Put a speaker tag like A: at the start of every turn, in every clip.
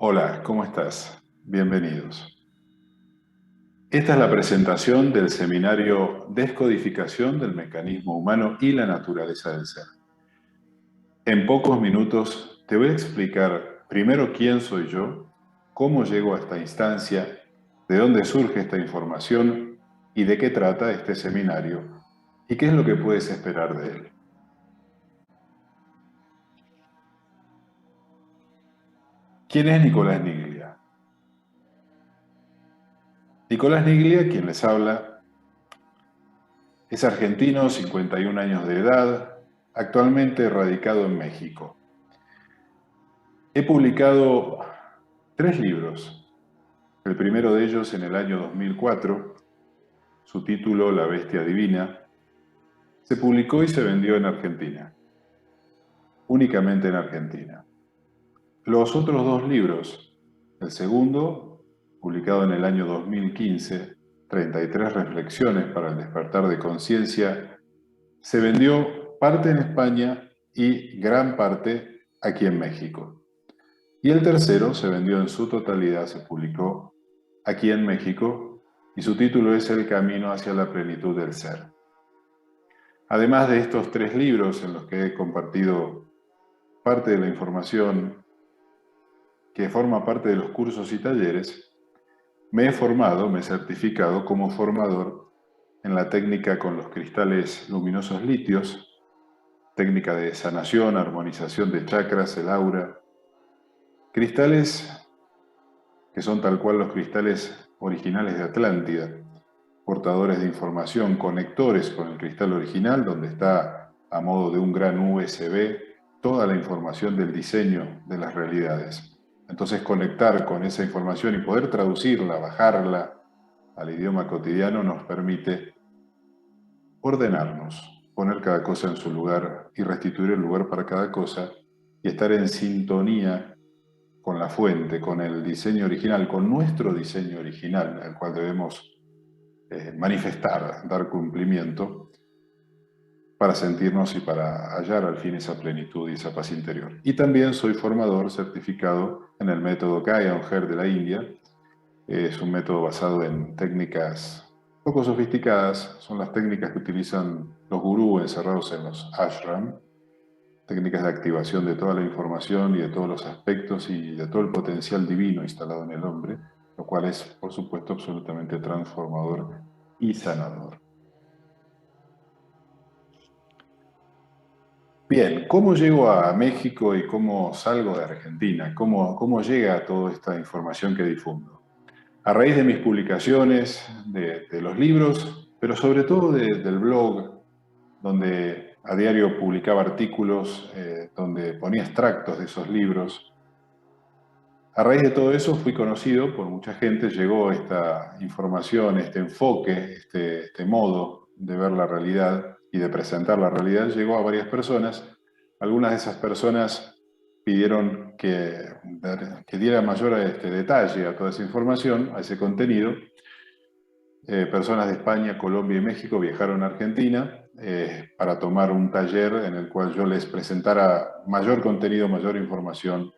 A: Hola, ¿cómo estás? Bienvenidos. Esta es la presentación del seminario Descodificación del mecanismo humano y la naturaleza del ser. En pocos minutos te voy a explicar primero quién soy yo, cómo llego a esta instancia, de dónde surge esta información y de qué trata este seminario y qué es lo que puedes esperar de él. ¿Quién es Nicolás Niglia? Nicolás Niglia, quien les habla, es argentino, 51 años de edad, actualmente radicado en México. He publicado 3 libros, el primero de ellos en el año 2004, su título La Bestia Divina, se publicó y se vendió en Argentina, únicamente en Argentina. Los otros 2 libros, el segundo, publicado en el año 2015, 33 reflexiones para el despertar de conciencia, se vendió parte en España y gran parte aquí en México. Y el tercero se vendió en su totalidad, se publicó aquí en México, y su título es El camino hacia la plenitud del ser. Además de estos 3 libros en los que he compartido parte de la información que forma parte de los cursos y talleres, me he formado, me he certificado como formador en la técnica con los cristales luminosos litios, técnica de sanación, armonización de chakras, el aura, cristales que son tal cual los cristales originales de Atlántida, portadores de información, conectores con el cristal original, donde está a modo de un gran USB toda la información del diseño de las realidades. Entonces conectar con esa información y poder traducirla, bajarla al idioma cotidiano nos permite ordenarnos, poner cada cosa en su lugar y restituir el lugar para cada cosa y estar en sintonía con la fuente, con el diseño original, con nuestro diseño original, al cual debemos manifestar, dar cumplimiento para sentirnos y para hallar al fin esa plenitud y esa paz interior. Y también soy formador certificado en el método Gaya Onger de la India. Es un método basado en técnicas poco sofisticadas, son las técnicas que utilizan los gurús encerrados en los ashram, técnicas de activación de toda la información y de todos los aspectos y de todo el potencial divino instalado en el hombre, lo cual es, por supuesto, absolutamente transformador y sanador. Bien, ¿cómo llego a México y cómo salgo de Argentina? ¿Cómo llega toda esta información que difundo? A raíz de mis publicaciones, de los libros, pero sobre todo del blog, donde a diario publicaba artículos, donde ponía extractos de esos libros. A raíz de todo eso fui conocido por mucha gente, llegó esta información, este enfoque, este modo de ver la realidad y de presentar la realidad, llegó a varias personas. Algunas de esas personas pidieron que diera mayor detalle a toda esa información, a ese contenido. Personas de España, Colombia y México viajaron a Argentina para tomar un taller en el cual yo les presentara mayor contenido, mayor información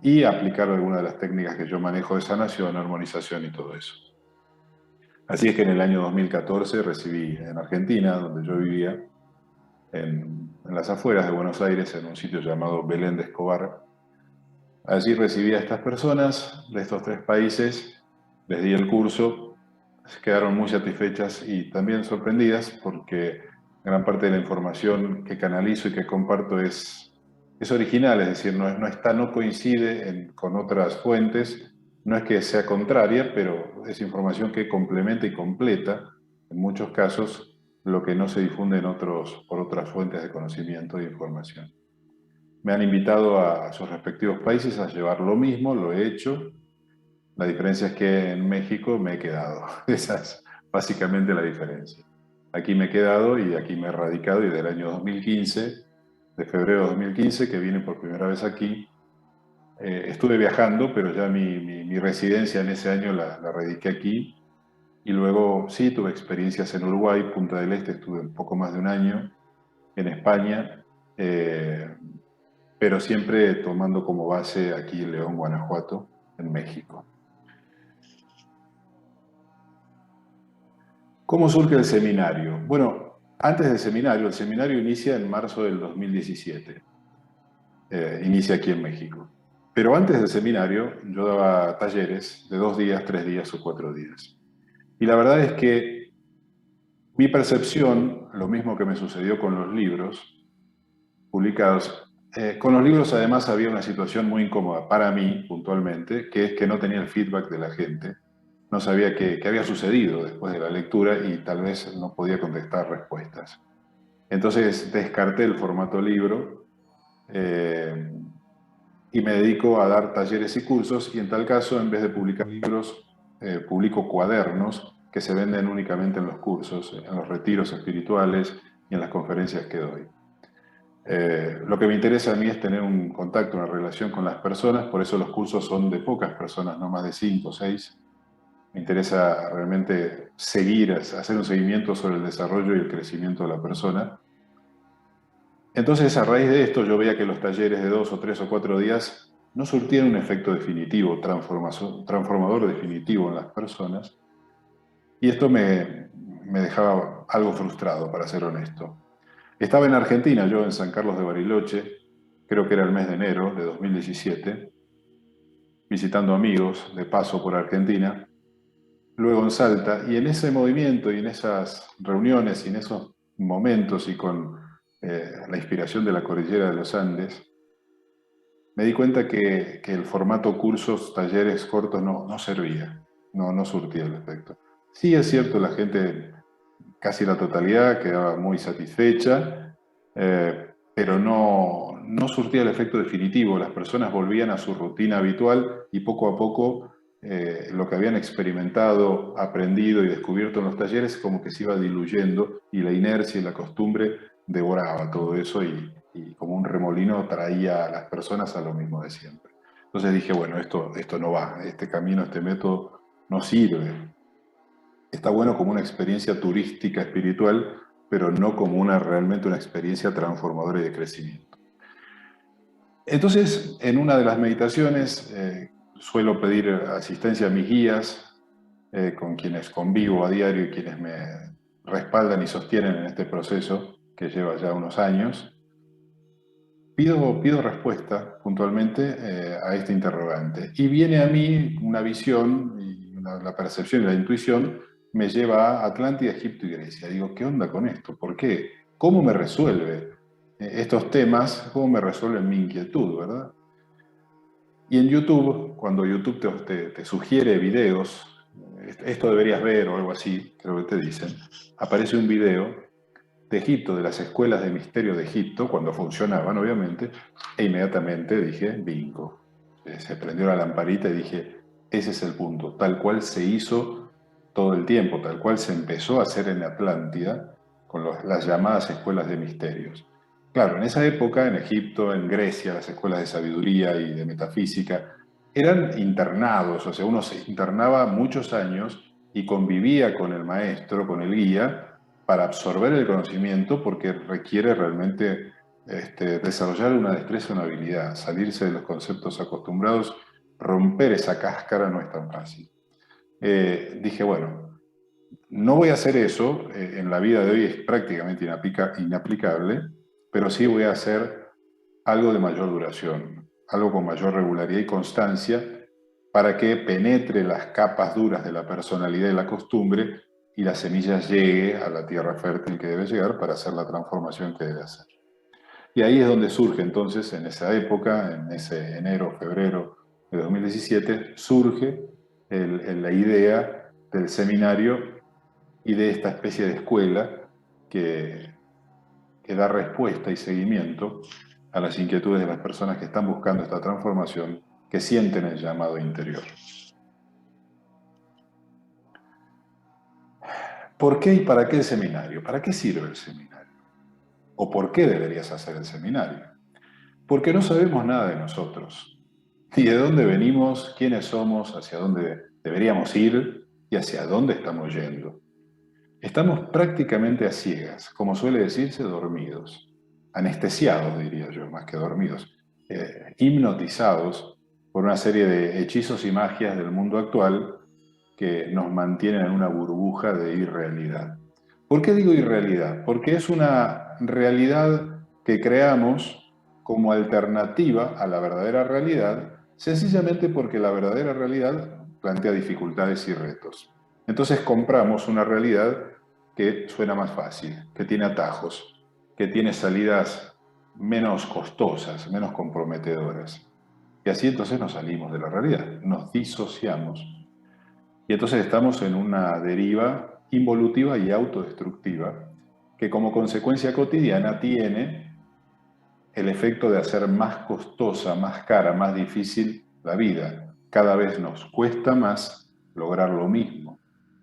A: y aplicar algunas de las técnicas que yo manejo de sanación, armonización y todo eso. Así es que en el año 2014 recibí en Argentina, donde yo vivía, en las afueras de Buenos Aires, en un sitio llamado Belén de Escobar. Allí recibí a estas personas de estos 3 países, les di el curso, quedaron muy satisfechas y también sorprendidas porque gran parte de la información que canalizo y que comparto es original, es decir, no coincide con otras fuentes, no es que sea contraria, pero es información que complementa y completa, en muchos casos, lo que no se difunde por otras fuentes de conocimiento e información. Me han invitado a sus respectivos países a llevar lo mismo, lo he hecho. La diferencia es que en México me he quedado. Esa es básicamente la diferencia. Aquí me he quedado y aquí me he radicado y del año 2015, de febrero de 2015, que vine por primera vez aquí, estuve viajando, pero ya mi residencia en ese año la radiqué aquí. Y luego sí, tuve experiencias en Uruguay, Punta del Este, estuve un poco más de un año, en España, pero siempre tomando como base aquí León, Guanajuato, en México. ¿Cómo surge el seminario? Bueno, antes del seminario, el seminario inicia en marzo del 2017. Inicia aquí en México. Pero antes del seminario yo daba talleres de 2 días, 3 días o 4 días. Y la verdad es que mi percepción, lo mismo que me sucedió con los libros publicados, con los libros además había una situación muy incómoda para mí puntualmente, que es que no tenía el feedback de la gente. No sabía qué había sucedido después de la lectura y tal vez no podía contestar respuestas. Entonces descarté el formato libro eh, y me dedico a dar talleres y cursos y en tal caso, en vez de publicar libros, publico cuadernos que se venden únicamente en los cursos, en los retiros espirituales y en las conferencias que doy. Lo que me interesa a mí es tener un contacto, una relación con las personas, por eso los cursos son de pocas personas, no más de 5 o 6. Me interesa realmente seguir, hacer un seguimiento sobre el desarrollo y el crecimiento de la persona. Entonces, a raíz de esto, yo veía que los talleres de 2 o 3 o 4 días no surtían un efecto definitivo, transformador definitivo en las personas, y esto me dejaba algo frustrado, para ser honesto. Estaba en Argentina, yo en San Carlos de Bariloche, creo que era el mes de enero de 2017, visitando amigos de paso por Argentina, luego en Salta, y en ese movimiento y en esas reuniones y en esos momentos y con la inspiración de la cordillera de los Andes, me di cuenta que el formato cursos, talleres cortos no servía, no surtía el efecto. Sí es cierto, la gente, casi la totalidad, quedaba muy satisfecha, pero no surtía el efecto definitivo. Las personas volvían a su rutina habitual y poco a poco lo que habían experimentado, aprendido y descubierto en los talleres como que se iba diluyendo y la inercia y la costumbre devoraba todo eso y como un remolino traía a las personas a lo mismo de siempre. Entonces dije, bueno, esto no va, este camino, este método no sirve. Está bueno como una experiencia turística espiritual, pero no como realmente una experiencia transformadora y de crecimiento. Entonces, en una de las meditaciones, suelo pedir asistencia a mis guías, con quienes convivo a diario y quienes me respaldan y sostienen en este proceso que lleva ya unos años. Pido respuesta puntualmente a este interrogante. Y viene a mí una visión, y la percepción y la intuición me lleva a Atlántida, Egipto y Grecia. Digo, ¿qué onda con esto? ¿Por qué? ¿Cómo me resuelve estos temas? ¿Cómo me resuelven mi inquietud, verdad? Y en YouTube, cuando YouTube te sugiere videos, esto deberías ver o algo así, creo que te dicen, aparece un video de Egipto, de las escuelas de misterio de Egipto, cuando funcionaban, obviamente, e inmediatamente dije, bingo. Se prendió la lamparita y dije, ese es el punto, tal cual se hizo todo el tiempo, tal cual se empezó a hacer en Atlántida, con las llamadas escuelas de misterios. Claro, en esa época, en Egipto, en Grecia, las escuelas de sabiduría y de metafísica eran internados, o sea, uno se internaba muchos años y convivía con el maestro, con el guía, para absorber el conocimiento porque requiere realmente desarrollar una destreza, una habilidad, salirse de los conceptos acostumbrados, romper esa cáscara no es tan fácil. Dije, bueno, no voy a hacer eso, en la vida de hoy es prácticamente inaplicable, pero sí voy a hacer algo de mayor duración, algo con mayor regularidad y constancia para que penetre las capas duras de la personalidad y la costumbre y la semilla llegue a la tierra fértil que debe llegar para hacer la transformación que debe hacer. Y ahí es donde surge entonces, en esa época, en ese enero, febrero de 2017, surge la idea del seminario y de esta especie de escuela que da respuesta y seguimiento a las inquietudes de las personas que están buscando esta transformación, que sienten el llamado interior. ¿Por qué y para qué el seminario? ¿Para qué sirve el seminario? ¿O por qué deberías hacer el seminario? Porque no sabemos nada de nosotros, ni de dónde venimos, quiénes somos, hacia dónde deberíamos ir y hacia dónde estamos yendo. Estamos prácticamente a ciegas, como suele decirse, dormidos, anestesiados, diría yo, más que dormidos. hipnotizados por una serie de hechizos y magias del mundo actual que nos mantienen en una burbuja de irrealidad. ¿Por qué digo irrealidad? Porque es una realidad que creamos como alternativa a la verdadera realidad, sencillamente porque la verdadera realidad plantea dificultades y retos. Entonces compramos una realidad que suena más fácil, que tiene atajos, que tiene salidas menos costosas, menos comprometedoras. Y así entonces nos salimos de la realidad, nos disociamos. Y entonces estamos en una deriva involutiva y autodestructiva que como consecuencia cotidiana tiene el efecto de hacer más costosa, más cara, más difícil la vida. Cada vez nos cuesta más lograr lo mismo.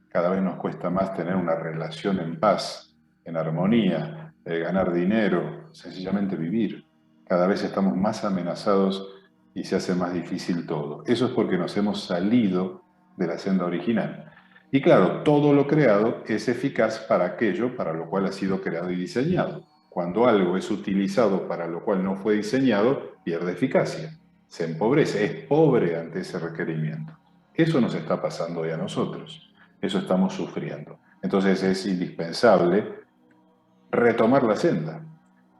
A: Cada vez nos cuesta más tener una relación en paz, en armonía, ganar dinero, sencillamente vivir. Cada vez estamos más amenazados y se hace más difícil todo. Eso es porque nos hemos salido de la senda original. Y claro, todo lo creado es eficaz para aquello para lo cual ha sido creado y diseñado. Cuando algo es utilizado para lo cual no fue diseñado, pierde eficacia, se empobrece, es pobre ante ese requerimiento. Eso nos está pasando hoy a nosotros, eso estamos sufriendo. Entonces es indispensable retomar la senda,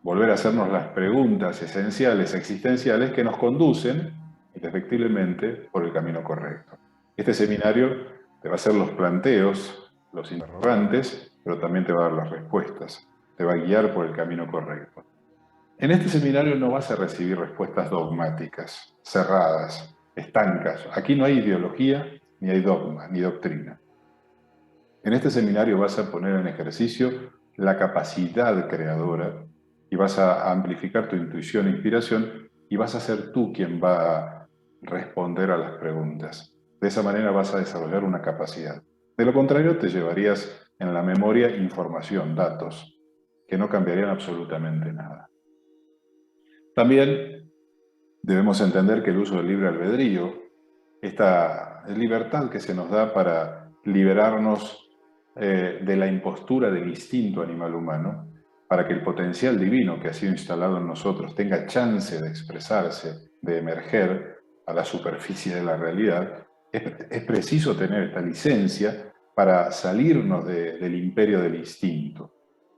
A: volver a hacernos las preguntas esenciales, existenciales, que nos conducen, indefectiblemente, por el camino correcto. Este seminario te va a hacer los planteos, los interrogantes, pero también te va a dar las respuestas, te va a guiar por el camino correcto. En este seminario no vas a recibir respuestas dogmáticas, cerradas, estancas. Aquí no hay ideología, ni hay dogma, ni doctrina. En este seminario vas a poner en ejercicio la capacidad creadora y vas a amplificar tu intuición e inspiración y vas a ser tú quien va a responder a las preguntas. De esa manera vas a desarrollar una capacidad. De lo contrario, te llevarías en la memoria información, datos, que no cambiarían absolutamente nada. También debemos entender que el uso del libre albedrío, esta libertad que se nos da para liberarnos de la impostura del instinto animal humano, para que el potencial divino que ha sido instalado en nosotros tenga chance de expresarse, de emerger a la superficie de la realidad, es preciso tener esta licencia para salirnos del imperio del instinto.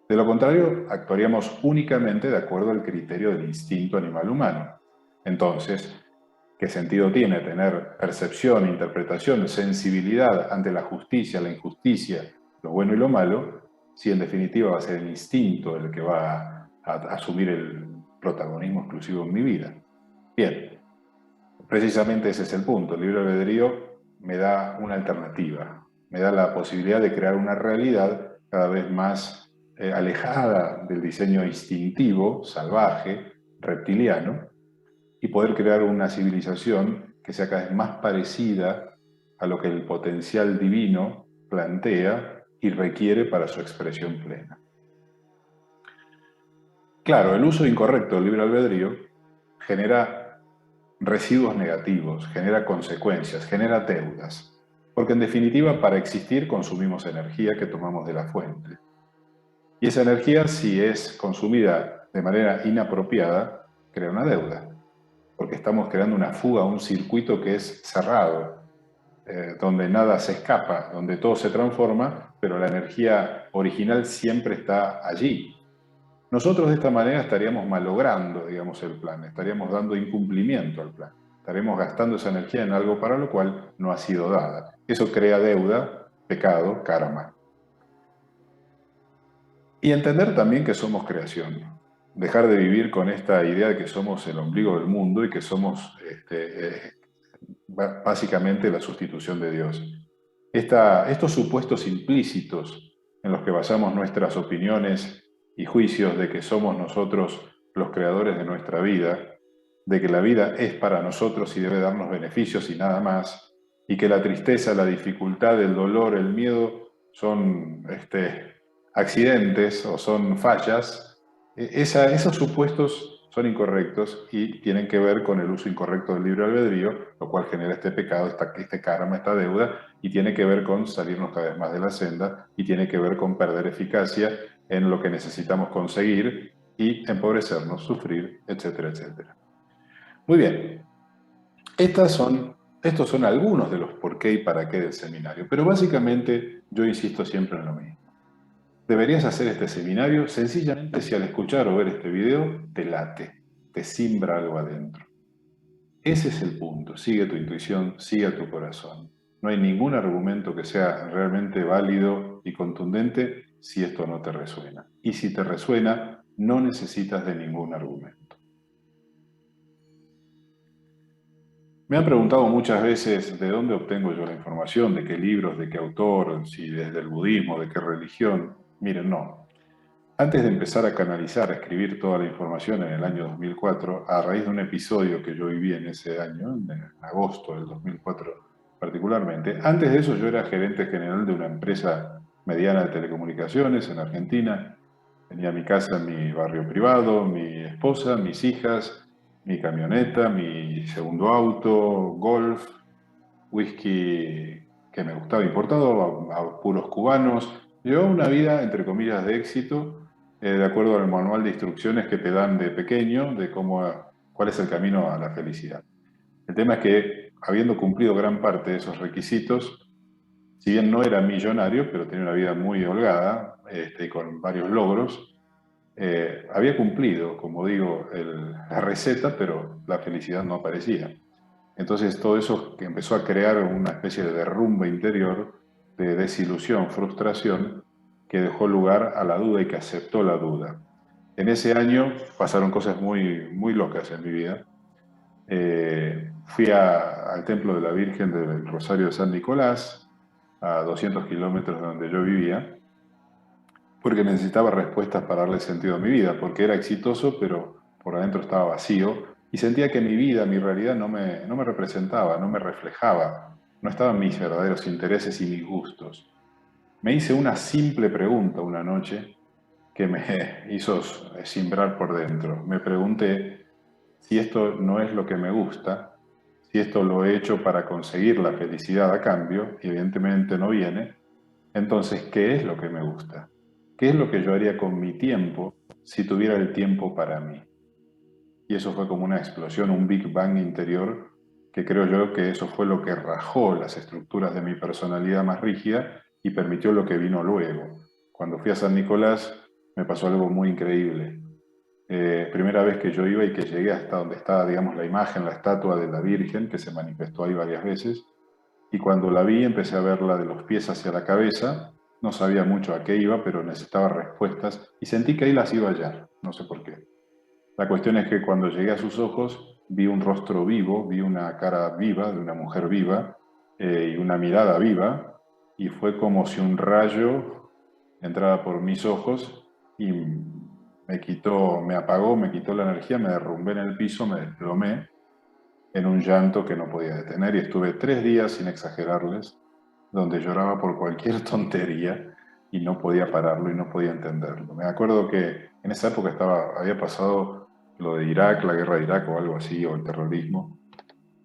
A: De lo contrario, actuaríamos únicamente de acuerdo al criterio del instinto animal humano. Entonces, ¿qué sentido tiene tener percepción, interpretación, sensibilidad ante la justicia, la injusticia, lo bueno y lo malo, si en definitiva va a ser el instinto el que va a asumir el protagonismo exclusivo en mi vida? Bien, precisamente ese es el punto. El libre albedrío me da una alternativa, me da la posibilidad de crear una realidad cada vez más alejada del diseño instintivo, salvaje, reptiliano, y poder crear una civilización que sea cada vez más parecida a lo que el potencial divino plantea y requiere para su expresión plena. Claro, el uso incorrecto del libre albedrío genera residuos negativos, genera consecuencias, genera deudas, porque en definitiva para existir consumimos energía que tomamos de la fuente. Y esa energía, si es consumida de manera inapropiada, crea una deuda, porque estamos creando una fuga, un circuito que es cerrado, donde nada se escapa, donde todo se transforma, pero la energía original siempre está allí. Nosotros de esta manera estaríamos malogrando, digamos, el plan, estaríamos dando incumplimiento al plan, estaremos gastando esa energía en algo para lo cual no ha sido dada. Eso crea deuda, pecado, karma. Y entender también que somos creación. Dejar de vivir con esta idea de que somos el ombligo del mundo y que somos básicamente la sustitución de Dios. Estos supuestos implícitos en los que basamos nuestras opiniones y juicios de que somos nosotros los creadores de nuestra vida, de que la vida es para nosotros y debe darnos beneficios y nada más, y que la tristeza, la dificultad, el dolor, el miedo son accidentes o son fallas, esos supuestos son incorrectos y tienen que ver con el uso incorrecto del libre albedrío, lo cual genera este pecado, este karma, esta deuda, y tiene que ver con salirnos cada vez más de la senda, y tiene que ver con perder eficacia en lo que necesitamos conseguir y empobrecernos, sufrir, etcétera, etcétera. Muy bien, estos son algunos de los por qué y para qué del seminario, pero básicamente yo insisto siempre en lo mismo. Deberías hacer este seminario sencillamente si al escuchar o ver este video te late, te simbra algo adentro. Ese es el punto, sigue tu intuición, sigue a tu corazón. No hay ningún argumento que sea realmente válido y contundente si esto no te resuena. Y si te resuena, no necesitas de ningún argumento. Me han preguntado muchas veces de dónde obtengo yo la información, de qué libros, de qué autor, si desde el budismo, de qué religión. Miren, no. Antes de empezar a canalizar, a escribir toda la información en el año 2004, a raíz de un episodio que yo viví en ese año, en agosto del 2004 particularmente, antes de eso yo era gerente general de una empresa mediana de telecomunicaciones en Argentina. Tenía mi casa en mi barrio privado, mi esposa, mis hijas, mi camioneta, mi segundo auto, golf, whisky que me gustaba importado a puros cubanos. Llevaba una vida, entre comillas, de éxito, de acuerdo al manual de instrucciones que te dan de pequeño, de cuál es el camino a la felicidad. El tema es que, habiendo cumplido gran parte de esos requisitos, si bien no era millonario, pero tenía una vida muy holgada, y con varios logros, había cumplido, como digo, la receta, pero la felicidad no aparecía. Entonces todo eso que empezó a crear una especie de derrumbe interior, de desilusión, frustración, que dejó lugar a la duda y que aceptó la duda. En ese año pasaron cosas muy locas en mi vida. Fui al Templo de la Virgen del Rosario de San Nicolás, a 200 kilómetros de donde yo vivía, porque necesitaba respuestas para darle sentido a mi vida, porque era exitoso, pero por adentro estaba vacío y sentía que mi vida, mi realidad no me representaba, no me reflejaba, no estaban mis verdaderos intereses y mis gustos. Me hice una simple pregunta una noche que me hizo simbrar por dentro. Me pregunté si esto no es lo que me gusta, si esto lo he hecho para conseguir la felicidad a cambio, y evidentemente no viene, entonces, ¿qué es lo que me gusta? ¿Qué es lo que yo haría con mi tiempo si tuviera el tiempo para mí? Y eso fue como una explosión, un Big Bang interior, que creo yo que eso fue lo que rajó las estructuras de mi personalidad más rígida y permitió lo que vino luego. Cuando fui a San Nicolás me pasó algo muy increíble. Primera vez que yo iba y que llegué hasta donde estaba, digamos, la imagen, la estatua de la Virgen, que se manifestó ahí varias veces, y cuando la vi empecé a verla de los pies hacia la cabeza. No sabía mucho a qué iba, pero necesitaba respuestas y sentí que ahí las iba a hallar, no sé por qué. La cuestión es que cuando llegué a sus ojos vi un rostro vivo, vi una cara viva de una mujer viva, y una mirada viva, y fue como si un rayo entrara por mis ojos y me apagó, me quitó la energía, me derrumbé en el piso, me desplomé en un llanto que no podía detener y estuve 3 días, sin exagerarles, donde lloraba por cualquier tontería y no podía pararlo y no podía entenderlo. Me acuerdo que en esa época había pasado lo de Irak, la guerra de Irak o algo así, o el terrorismo,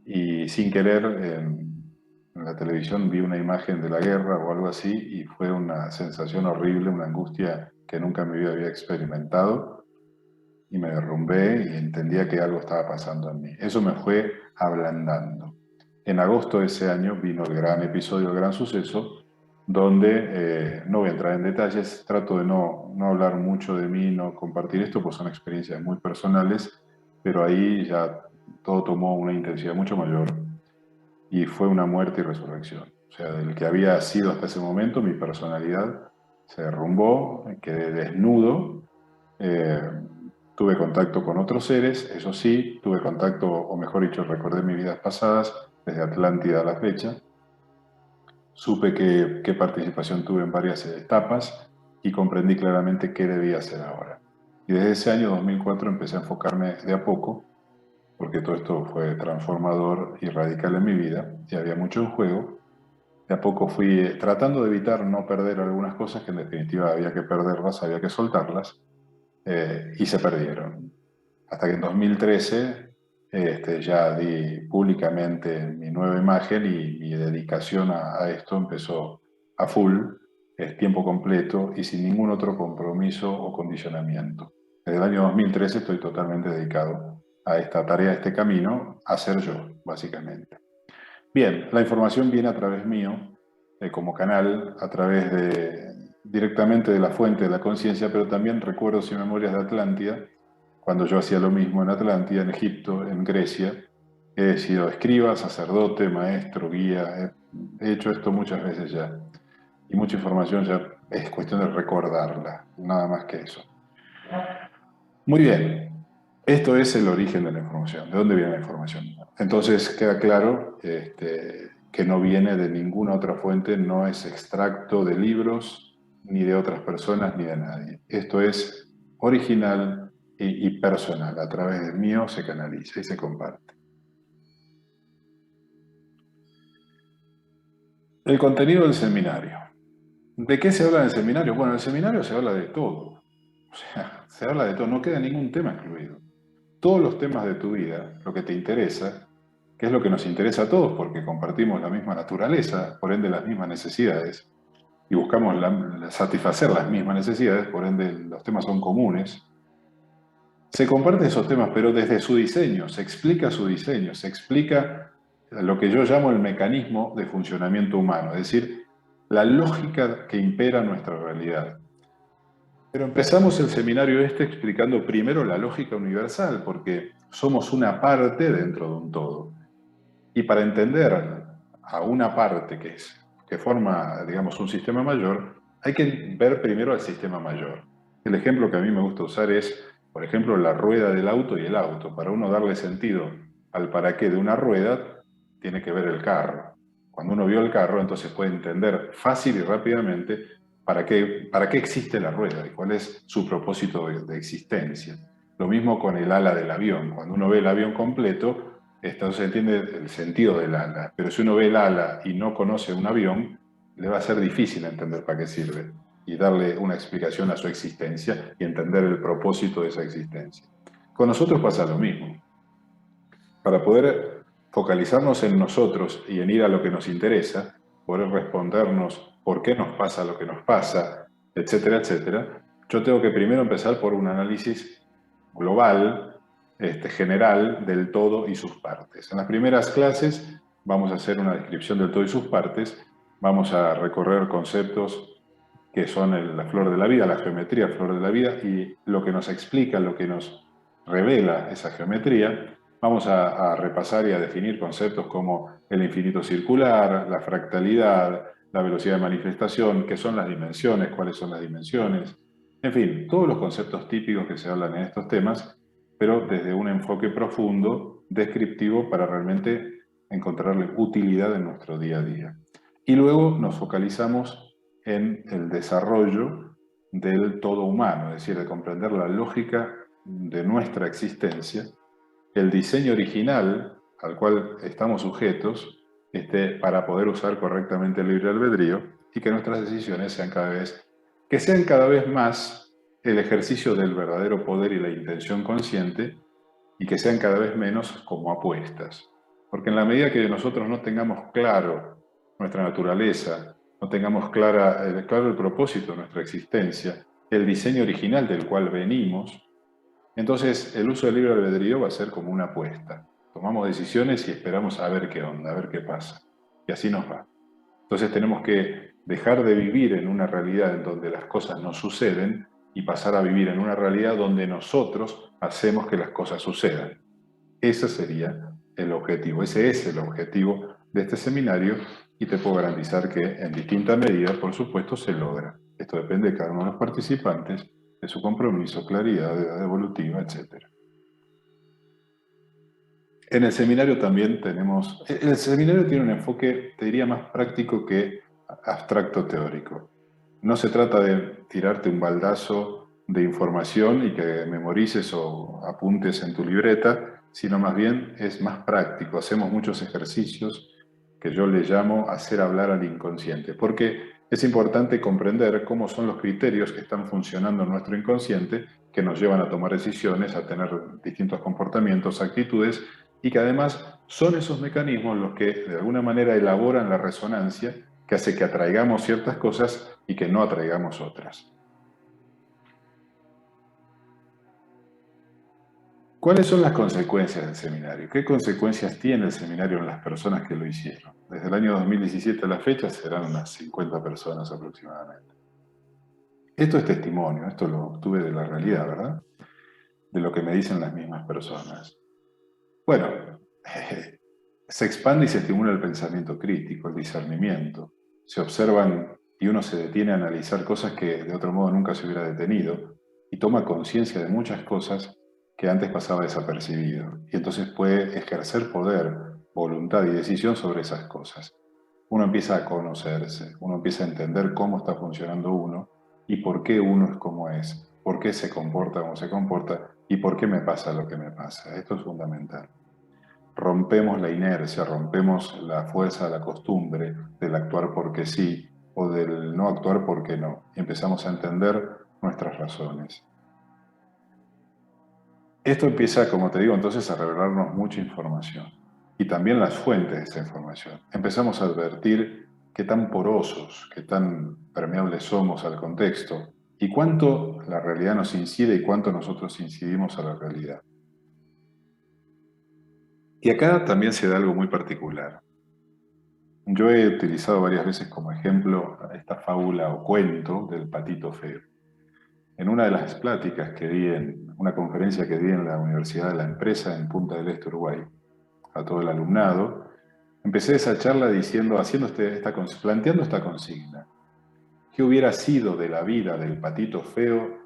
A: y sin querer en la televisión vi una imagen de la guerra o algo así y fue una sensación horrible, una angustia que nunca en mi vida había experimentado y me derrumbé y entendía que algo estaba pasando en mí. Eso me fue ablandando. En agosto de ese año vino el gran episodio, el gran suceso, donde no voy a entrar en detalles, trato de no hablar mucho de mí, no compartir esto, pues son experiencias muy personales, pero ahí ya todo tomó una intensidad mucho mayor y fue una muerte y resurrección. O sea, del que había sido hasta ese momento, mi personalidad se derrumbó, quedé desnudo, eh, tuve contacto con otros seres, eso sí, tuve contacto, o mejor dicho, recordé mis vidas pasadas, desde Atlántida a la fecha, supe qué participación tuve en varias etapas y comprendí claramente qué debía hacer ahora. Y desde ese año 2004 empecé a enfocarme de a poco, porque todo esto fue transformador y radical en mi vida, y había mucho en juego. De a poco fui tratando de evitar no perder algunas cosas que en definitiva había que perderlas, había que soltarlas, y se perdieron. Hasta que en 2013 ya di públicamente mi nueva imagen y mi dedicación a esto empezó a full, es tiempo completo y sin ningún otro compromiso o condicionamiento. Desde el año 2013 estoy totalmente dedicado a esta tarea, a este camino, hacer yo, básicamente. Bien, la información viene a través mío, como canal, a través directamente de la fuente de la conciencia, pero también recuerdos y memorias de Atlántida, cuando yo hacía lo mismo en Atlántida, en Egipto, en Grecia. He sido escriba, sacerdote, maestro, guía, he hecho esto muchas veces ya. Y mucha información ya es cuestión de recordarla, nada más que eso. Muy bien, esto es el origen de la información. ¿De dónde viene la información? Entonces queda claro que no viene de ninguna otra fuente, no es extracto de libros, ni de otras personas, ni de nadie. Esto es original y personal. A través del mío se canaliza y se comparte. El contenido del seminario. ¿De qué se habla en el seminario? Bueno, en el seminario se habla de todo. O sea, se habla de todo, no queda ningún tema excluido. Todos los temas de tu vida, lo que te interesa, que es lo que nos interesa a todos porque compartimos la misma naturaleza, por ende las mismas necesidades, y buscamos satisfacer las mismas necesidades, por ende los temas son comunes. Se comparten esos temas, pero desde su diseño, se explica su diseño, se explica lo que yo llamo el mecanismo de funcionamiento humano, es decir, la lógica que impera nuestra realidad. Pero empezamos el seminario explicando primero la lógica universal, porque somos una parte dentro de un todo. Y para entender a una parte que forma, digamos, un sistema mayor, hay que ver primero al sistema mayor. El ejemplo que a mí me gusta usar es, por ejemplo, la rueda del auto y el auto. Para uno darle sentido al para qué de una rueda, tiene que ver el carro. Cuando uno vio el carro, entonces puede entender fácil y rápidamente para qué existe la rueda y cuál es su propósito de existencia. Lo mismo con el ala del avión. Cuando uno ve el avión completo, entonces entiende el sentido del ala, pero si uno ve el ala y no conoce un avión, le va a ser difícil entender para qué sirve y darle una explicación a su existencia y entender el propósito de esa existencia. Con nosotros pasa lo mismo. Para poder focalizarnos en nosotros y en ir a lo que nos interesa, poder respondernos por qué nos pasa lo que nos pasa, etcétera, etcétera, yo tengo que primero empezar por un análisis global, general, del todo y sus partes. En las primeras clases vamos a hacer una descripción del todo y sus partes, vamos a recorrer conceptos que son la flor de la vida, la geometría flor de la vida, y lo que nos explica, lo que nos revela esa geometría. Vamos a repasar y a definir conceptos como el infinito circular, la fractalidad, la velocidad de manifestación, qué son las dimensiones, cuáles son las dimensiones, en fin, todos los conceptos típicos que se hablan en estos temas, pero desde un enfoque profundo, descriptivo, para realmente encontrarle utilidad en nuestro día a día. Y luego nos focalizamos en el desarrollo del todo humano, es decir, de comprender la lógica de nuestra existencia, el diseño original al cual estamos sujetos, para poder usar correctamente el libre albedrío y que nuestras decisiones sean cada vez más el ejercicio del verdadero poder y la intención consciente, y que sean cada vez menos como apuestas. Porque en la medida que nosotros no tengamos claro nuestra naturaleza, no tengamos claro el propósito de nuestra existencia, el diseño original del cual venimos, entonces el uso del libre albedrío va a ser como una apuesta. Tomamos decisiones y esperamos a ver qué onda, a ver qué pasa. Y así nos va. Entonces tenemos que dejar de vivir en una realidad en donde las cosas no suceden y pasar a vivir en una realidad donde nosotros hacemos que las cosas sucedan. Ese sería el objetivo, ese es el objetivo de este seminario, y te puedo garantizar que en distinta medida, por supuesto, se logra. Esto depende de cada uno de los participantes, de su compromiso, claridad, edad evolutiva, etc. En el seminario también tenemos... El seminario tiene un enfoque, te diría, más práctico que abstracto teórico. No se trata de tirarte un baldazo de información y que memorices o apuntes en tu libreta, sino más bien es más práctico. Hacemos muchos ejercicios que yo le llamo hacer hablar al inconsciente, porque es importante comprender cómo son los criterios que están funcionando en nuestro inconsciente, que nos llevan a tomar decisiones, a tener distintos comportamientos, actitudes, y que además son esos mecanismos los que de alguna manera elaboran la resonancia que hace que atraigamos ciertas cosas y que no atraigamos otras. ¿Cuáles son las consecuencias del seminario? ¿Qué consecuencias tiene el seminario en las personas que lo hicieron? Desde el año 2017 a la fecha serán unas 50 personas aproximadamente. Esto es testimonio, esto lo obtuve de la realidad, ¿verdad? De lo que me dicen las mismas personas. Bueno, se expande y se estimula el pensamiento crítico, el discernimiento. Se observan y uno se detiene a analizar cosas que de otro modo nunca se hubiera detenido y toma conciencia de muchas cosas que antes pasaba desapercibido. Y entonces puede ejercer poder, voluntad y decisión sobre esas cosas. Uno empieza a conocerse, uno empieza a entender cómo está funcionando uno y por qué uno es como es, por qué se comporta como se comporta y por qué me pasa lo que me pasa. Esto es fundamental. Rompemos la inercia, rompemos la fuerza, la costumbre del actuar porque sí o del no actuar porque no. Y empezamos a entender nuestras razones. Esto empieza, como te digo, entonces a revelarnos mucha información y también las fuentes de esa información. Empezamos a advertir qué tan porosos, qué tan permeables somos al contexto y cuánto la realidad nos incide y cuánto nosotros incidimos a la realidad. Y acá también se da algo muy particular. Yo he utilizado varias veces como ejemplo esta fábula o cuento del patito feo. En una de las pláticas que di en una conferencia que di en la Universidad de la Empresa en Punta del Este, Uruguay, a todo el alumnado, empecé esa charla diciendo, planteando esta consigna. ¿Qué hubiera sido de la vida del patito feo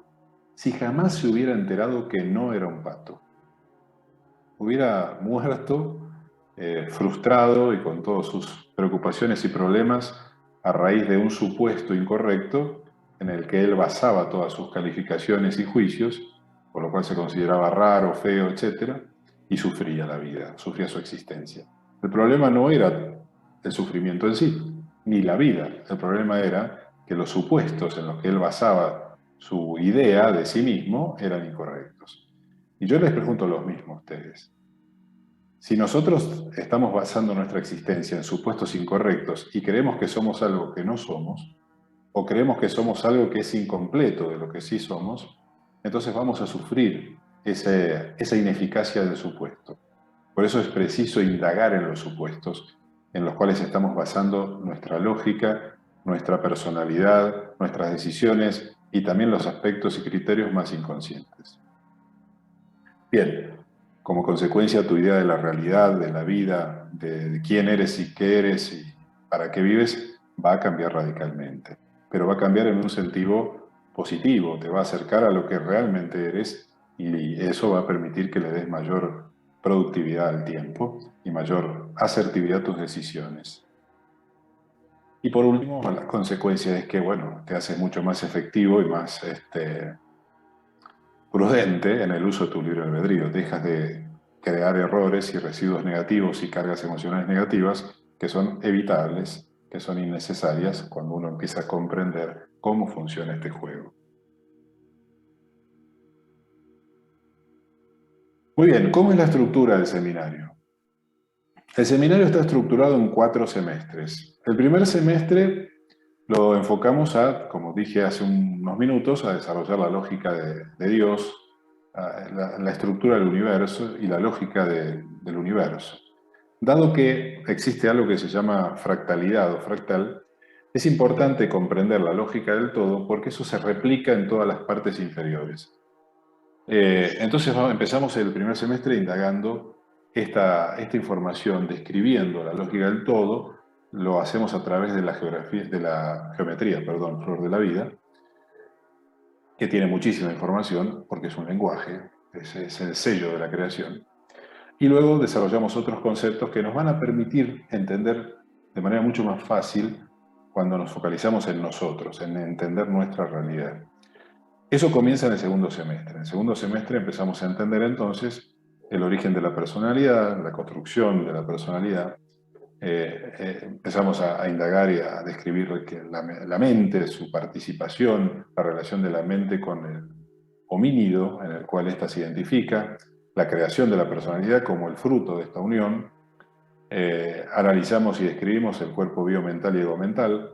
A: si jamás se hubiera enterado que no era un pato? Hubiera muerto frustrado y con todas sus preocupaciones y problemas a raíz de un supuesto incorrecto en el que él basaba todas sus calificaciones y juicios, por lo cual se consideraba raro, feo, etc., y sufría la vida, sufría su existencia. El problema no era el sufrimiento en sí, ni la vida. El problema era que los supuestos en los que él basaba su idea de sí mismo eran incorrectos. Y yo les pregunto lo mismo a ustedes. Si nosotros estamos basando nuestra existencia en supuestos incorrectos y creemos que somos algo que no somos, o creemos que somos algo que es incompleto de lo que sí somos, entonces vamos a sufrir esa ineficacia del supuesto. Por eso es preciso indagar en los supuestos en los cuales estamos basando nuestra lógica, nuestra personalidad, nuestras decisiones y también los aspectos y criterios más inconscientes. Bien, como consecuencia tu idea de la realidad, de la vida, de quién eres y qué eres y para qué vives, va a cambiar radicalmente. Pero va a cambiar en un sentido positivo, te va a acercar a lo que realmente eres y eso va a permitir que le des mayor productividad al tiempo y mayor asertividad a tus decisiones. Y por último, la consecuencia es que, bueno, te haces mucho más efectivo y más prudente en el uso de tu libre albedrío. Dejas de crear errores y residuos negativos y cargas emocionales negativas que son evitables, que son innecesarias cuando uno empieza a comprender cómo funciona este juego. Muy bien, ¿cómo es la estructura del seminario? El seminario está estructurado en 4 semestres. El primer semestre lo enfocamos a, como dije hace unos minutos, a desarrollar la lógica de Dios, la estructura del universo y la lógica del universo. Dado que existe algo que se llama fractalidad o fractal, es importante comprender la lógica del todo porque eso se replica en todas las partes inferiores. Entonces empezamos el primer semestre indagando esta información, describiendo la lógica del todo, lo hacemos a través de la geometría, flor de la vida, que tiene muchísima información porque es un lenguaje, es el sello de la creación. Y luego desarrollamos otros conceptos que nos van a permitir entender de manera mucho más fácil cuando nos focalizamos en nosotros, en entender nuestra realidad. Eso comienza en el segundo semestre. En el segundo semestre empezamos a entender entonces el origen de la personalidad, la construcción de la personalidad. Empezamos a indagar y a describir la mente, su participación, la relación de la mente con el homínido en el cual ésta se identifica, la creación de la personalidad como el fruto de esta unión. Analizamos y describimos el cuerpo biomental y egomental,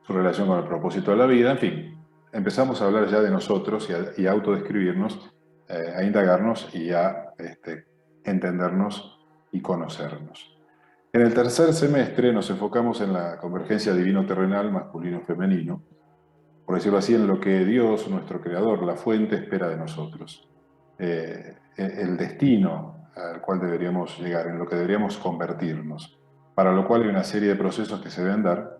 A: su relación con el propósito de la vida, en fin. Empezamos a hablar ya de nosotros y a autodescribirnos a indagarnos y a entendernos y conocernos. En el tercer semestre nos enfocamos en la convergencia divino-terrenal, masculino-femenino, por decirlo así, en lo que Dios, nuestro Creador, la fuente, espera de nosotros. El destino al cual deberíamos llegar, en lo que deberíamos convertirnos, para lo cual hay una serie de procesos que se deben dar,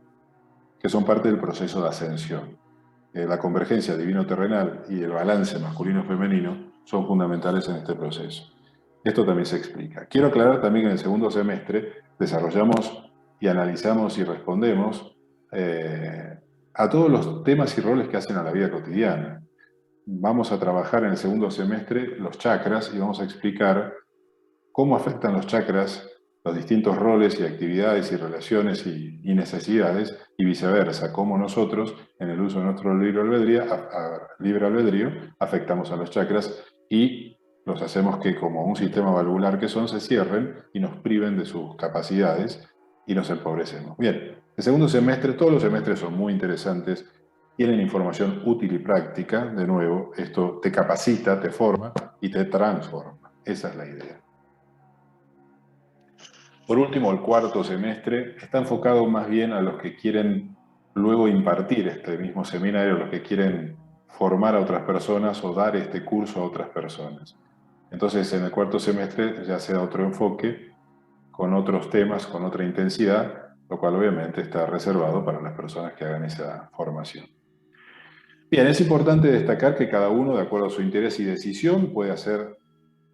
A: que son parte del proceso de ascensión. La convergencia divino-terrenal y el balance masculino-femenino son fundamentales en este proceso. Esto también se explica. Quiero aclarar también que en el segundo semestre desarrollamos y analizamos y respondemos a todos los temas y roles que hacen a la vida cotidiana. Vamos a trabajar en el segundo semestre los chakras y vamos a explicar cómo afectan los chakras los distintos roles y actividades y relaciones y necesidades, y viceversa, cómo nosotros, en el uso de nuestro libre albedrío, afectamos a los chakras y los hacemos que, como un sistema valvular que son, se cierren y nos priven de sus capacidades y nos empobrecemos. Bien, el segundo semestre, todos los semestres son muy interesantes, tienen información útil y práctica. De nuevo, esto te capacita, te forma y te transforma. Esa es la idea. Por último, el cuarto semestre está enfocado más bien a los que quieren luego impartir este mismo seminario, los que quieren formar a otras personas o dar este curso a otras personas. Entonces, en el cuarto semestre ya se da otro enfoque, con otros temas, con otra intensidad, lo cual obviamente está reservado para las personas que hagan esa formación. Bien, es importante destacar que cada uno, de acuerdo a su interés y decisión, puede hacer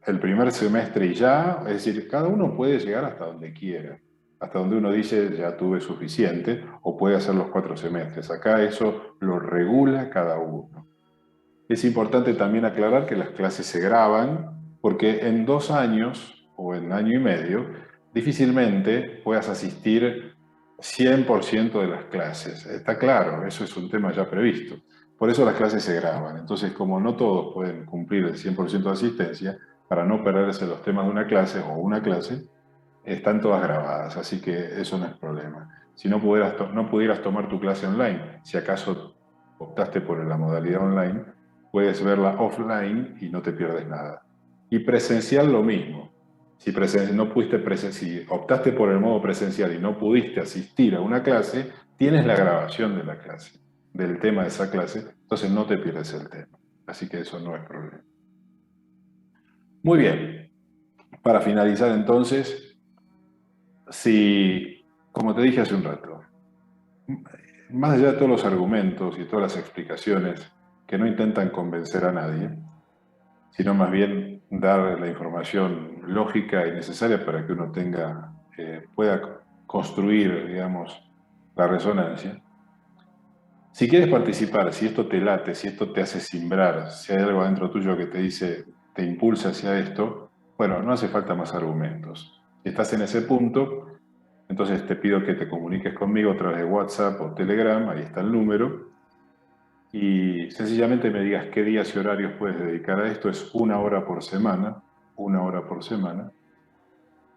A: el primer semestre y ya, es decir, cada uno puede llegar hasta donde quiera, hasta donde uno dice ya tuve suficiente, o puede hacer los 4 semestres. Acá eso lo regula cada uno. Es importante también aclarar que las clases se graban, porque en 2 años o en año y medio, difícilmente puedas asistir 100% de las clases. Está claro, eso es un tema ya previsto. Por eso las clases se graban. Entonces, como no todos pueden cumplir el 100% de asistencia, para no perderse los temas de una clase o una clase, están todas grabadas, así que eso no es problema. Si no pudieras tomar tu clase online, si acaso optaste por la modalidad online, puedes verla offline y no te pierdes nada. Y presencial lo mismo. Si optaste por el modo presencial y no pudiste asistir a una clase, tienes la grabación de la clase, del tema de esa clase, entonces no te pierdes el tema. Así que eso no es problema. Muy bien. Para finalizar entonces, si, como te dije hace un rato, más allá de todos los argumentos y todas las explicaciones que no intentan convencer a nadie, sino más bien dar la información lógica y necesaria para que uno pueda construir, digamos, la resonancia. Si quieres participar, si esto te late, si esto te hace simbrar, si hay algo adentro tuyo que te dice, te impulsa hacia esto, bueno, no hace falta más argumentos. Si estás en ese punto, entonces te pido que te comuniques conmigo a través de WhatsApp o Telegram, ahí está el número, y sencillamente me digas qué días y horarios puedes dedicar a esto. Es 1 hora por semana, 1 hora por semana.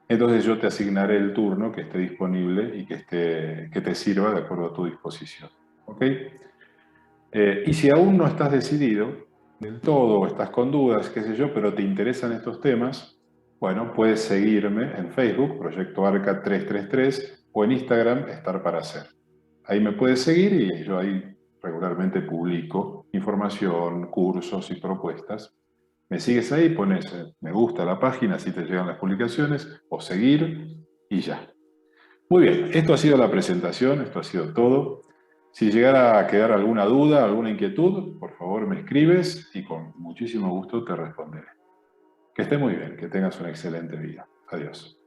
A: Entonces yo te asignaré el turno que esté disponible y que te sirva de acuerdo a tu disposición. ¿Ok? Y si aún no estás decidido del todo o estás con dudas, qué sé yo, pero te interesan estos temas, bueno, puedes seguirme en Facebook, Proyecto Arca 333, o en Instagram, Estar para Hacer. Ahí me puedes seguir y yo ahí regularmente publico información, cursos y propuestas. Me sigues ahí, pones me gusta a la página, así te llegan las publicaciones, o seguir y ya. Muy bien, esto ha sido la presentación, esto ha sido todo. Si llegara a quedar alguna duda, alguna inquietud, por favor me escribes y con muchísimo gusto te responderé. Que esté muy bien, que tengas un excelente día. Adiós.